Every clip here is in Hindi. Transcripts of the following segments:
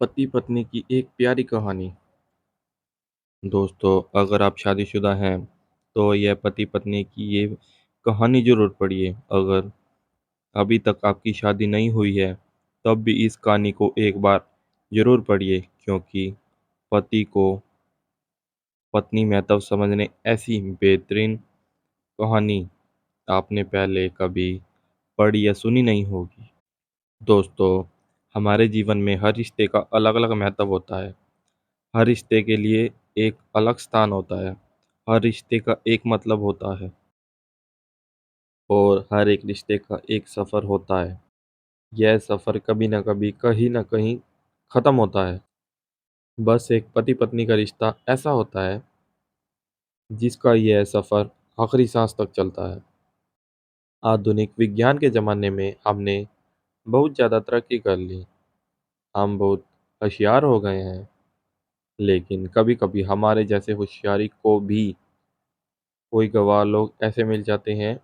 पति पत्नी की एक प्यारी कहानी। दोस्तों, अगर आप शादीशुदा हैं तो यह पति पत्नी की ये कहानी जरूर पढ़िए। अगर अभी तक आपकी शादी नहीं हुई है तब भी इस कहानी को एक बार जरूर पढ़िए, क्योंकि पति को पत्नी महत्व समझने ऐसी बेहतरीन कहानी आपने पहले कभी पढ़ी या सुनी नहीं होगी। दोस्तों, हमारे जीवन में हर रिश्ते का अलग अलग महत्व होता है। हर रिश्ते के लिए एक अलग स्थान होता है। हर रिश्ते का एक मतलब होता है और हर एक रिश्ते का एक सफ़र होता है। यह सफ़र कभी न कभी, कहीं न कहीं ख़त्म होता है। बस एक पति पत्नी का रिश्ता ऐसा होता है जिसका यह सफ़र आखिरी सांस तक चलता है। आधुनिक विज्ञान के ज़माने में हमने बहुत ज़्यादा तरक्की कर ली। हम बहुत होशियार हो गए हैं, लेकिन कभी कभी हमारे जैसे होशियारी को भी कोई गवाह लोग ऐसे मिल जाते हैं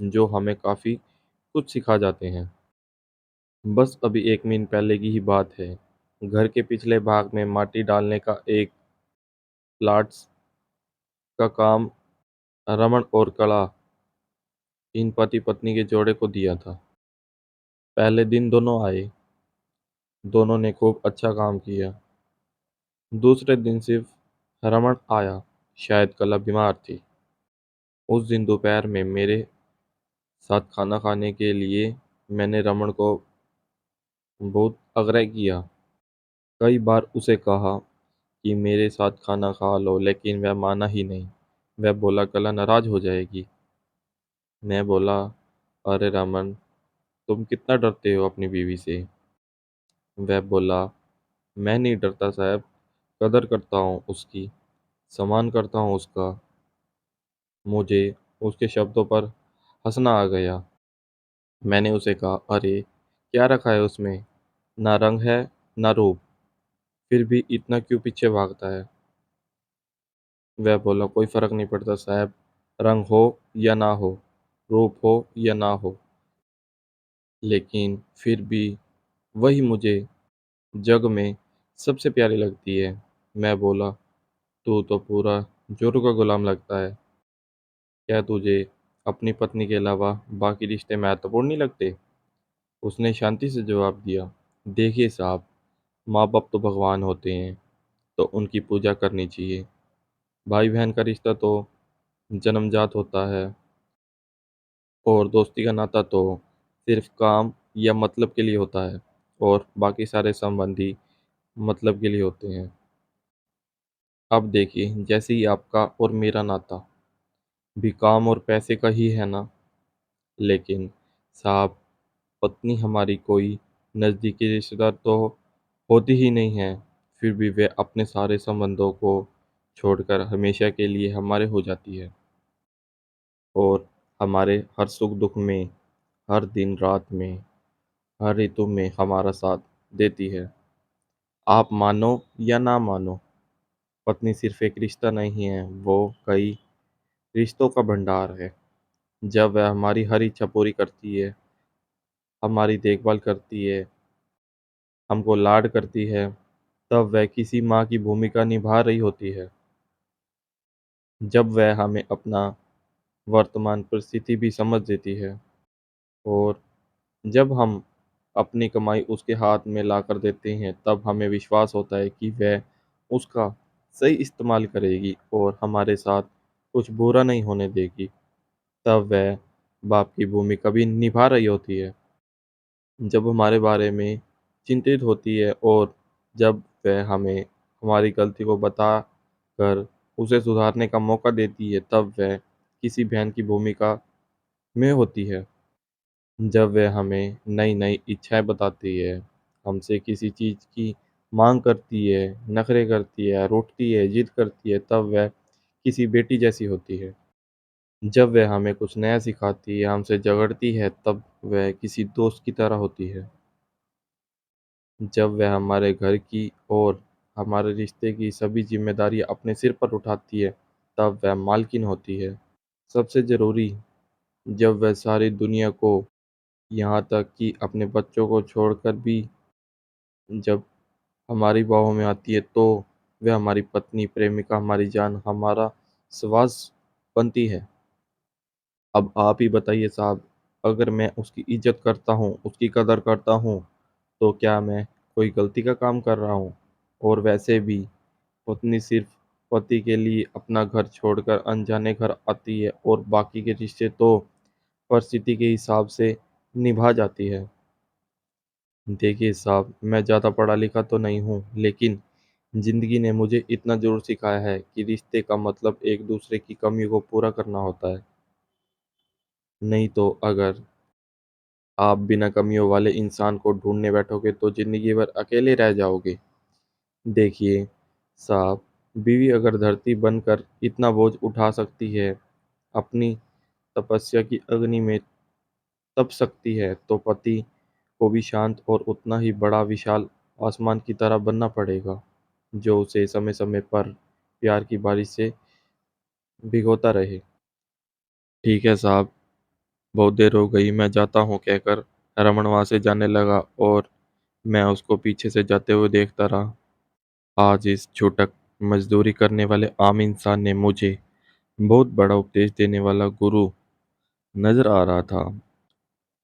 जो हमें काफ़ी कुछ सिखा जाते हैं। बस अभी 1 मिनट पहले की ही बात है। घर के पिछले भाग में माटी डालने का एक प्लाट्स का काम रमन और कला, इन पति पत्नी के जोड़े को दिया था। पहले दिन दोनों आए। दोनों ने खूब अच्छा काम किया। दूसरे दिन सिर्फ रमन आया। शायद कला बीमार थी। उस दिन दोपहर में मेरे साथ खाना खाने के लिए मैंने रमन को बहुत आग्रह किया। कई बार उसे कहा कि मेरे साथ खाना खा लो, लेकिन वह माना ही नहीं। वह बोला कला नाराज हो जाएगी। मैं बोला, अरे रमन, तुम कितना डरते हो अपनी बीवी से। वह बोला, मैं नहीं डरता साहब, कदर करता हूँ उसकी, सम्मान करता हूँ उसका। मुझे उसके शब्दों पर हंसना आ गया। मैंने उसे कहा, अरे क्या रखा है उसमें, ना रंग है ना रूप, फिर भी इतना क्यों पीछे भागता है। वह बोला, कोई फर्क नहीं पड़ता साहब, रंग हो या ना हो, रूप हो या ना हो, लेकिन फिर भी वही मुझे जग में सबसे प्यारी लगती है। मैं बोला, तू तो पूरा जोरू का गुलाम लगता है। क्या तुझे अपनी पत्नी के अलावा बाकी रिश्ते महत्वपूर्ण नहीं लगते। उसने शांति से जवाब दिया, देखिए साहब, माँ बाप तो भगवान होते हैं, तो उनकी पूजा करनी चाहिए। भाई बहन का रिश्ता तो जन्मजात होता है, और दोस्ती का नाता तो सिर्फ काम या मतलब के लिए होता है, और बाकी सारे संबंधी मतलब के लिए होते हैं। अब देखिए, जैसे ही आपका और मेरा नाता भी काम और पैसे का ही है ना, लेकिन साहब, पत्नी हमारी कोई नज़दीकी रिश्तेदार तो होती ही नहीं है, फिर भी वे अपने सारे संबंधों को छोड़कर हमेशा के लिए हमारे हो जाती है, और हमारे हर सुख दुख में, हर दिन रात में, हर ऋतु में हमारा साथ देती है। आप मानो या ना मानो, पत्नी सिर्फ एक रिश्ता नहीं है, वो कई रिश्तों का भंडार है। जब वह हमारी हर इच्छा पूरी करती है, हमारी देखभाल करती है, हमको लाड करती है, तब वह किसी माँ की भूमिका निभा रही होती है। जब वह हमें अपना वर्तमान परिस्थिति भी समझ देती है, और जब हम अपनी कमाई उसके हाथ में लाकर देते हैं, तब हमें विश्वास होता है कि वह उसका सही इस्तेमाल करेगी और हमारे साथ कुछ बुरा नहीं होने देगी। तब वह बाप की भूमिका भी निभा रही होती है। जब हमारे बारे में चिंतित होती है, और जब वह हमें हमारी गलती को बता कर उसे सुधारने का मौका देती है, तब वह किसी बहन की भूमिका में होती है। जब वह हमें नई-नई इच्छाएँ बताती है, हमसे किसी चीज़ की माँग करती है, नखरे करती है, रूठती है, ज़िद करती है, तब वह किसी बेटी जैसी होती है। जब वह हमें कुछ नया सिखाती है, हमसे झगड़ती है, तब वह किसी दोस्त की तरह होती है। जब वह हमारे घर की और हमारे रिश्ते की सभी ज़िम्मेदारियाँ अपने सिर पर उठाती है, तब वह मालकिन होती है। सबसे ज़रूरी, जब वह सारी दुनिया को, यहाँ तक कि अपने बच्चों को छोड़कर भी, जब हमारी बाहों में आती है तो वह हमारी पत्नी, प्रेमिका, हमारी जान, हमारा श्वास बनती है। अब आप ही बताइए साहब, अगर मैं उसकी इज़्ज़त करता हूँ, उसकी कदर करता हूँ, तो क्या मैं कोई गलती का काम कर रहा हूँ? और वैसे भी पत्नी सिर्फ़ पति के लिए अपना घर छोड़कर अनजाने घर आती है और बाकी के रिश्ते तो परिस्थिति के हिसाब से निभा जाती है। देखिए साहब, मैं ज़्यादा पढ़ा-लिखा तो नहीं हूँ, लेकिन ज़िंदगी ने मुझे इतना ज़रूर सिखाया है कि रिश्ते का मतलब एक-दूसरे की कमियों को पूरा करना होता है। नहीं तो अगर आप बिना कमियों वाले इंसान को ढूँढने बैठोगे तो ज़िंदगी भर अकेले रह जाओगे। देखिए साहब, बीवी अगर धरती बनकर इतना बोझ उठा सकती है, अपनी तपस्या की अग्नि में तप सकती है, तो पति को भी शांत और उतना ही बड़ा विशाल आसमान की तरह बनना पड़ेगा, जो उसे समय-समय पर प्यार की बारिश से भिगोता रहे। ठीक है साहब, बहुत देर हो गई, मैं जाता हूँ कहकर रमण वहाँ से जाने लगा और मैं उसको पीछे से जाते हुए देखता रहा। आज इस छूटक मज़दूरी करने वाले आम इंसान ने मुझे बहुत बड़ा उपदेश देने वाला गुरु नज़र आ रहा था।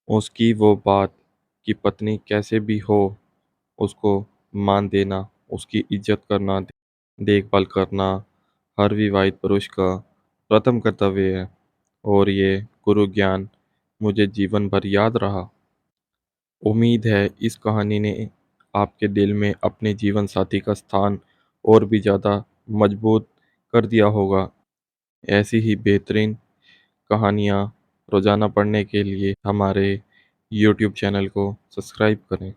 उसकी वो बात कि पत्नी कैसे भी हो, उसको मान देना, उसकी इज़्ज़त करना, देखभाल करना, हर विवाहित पुरुष का प्रथम कर्तव्य है और ये गुरु ज्ञान मुझे जीवन भर याद रहा। उम्मीद है इस कहानी ने आपके दिल में अपने जीवन साथी का स्थान और भी ज़्यादा मजबूत कर दिया होगा। ऐसी ही बेहतरीन कहानियाँ रोज़ाना पढ़ने के लिए हमारे यूट्यूब चैनल को सब्सक्राइब करें।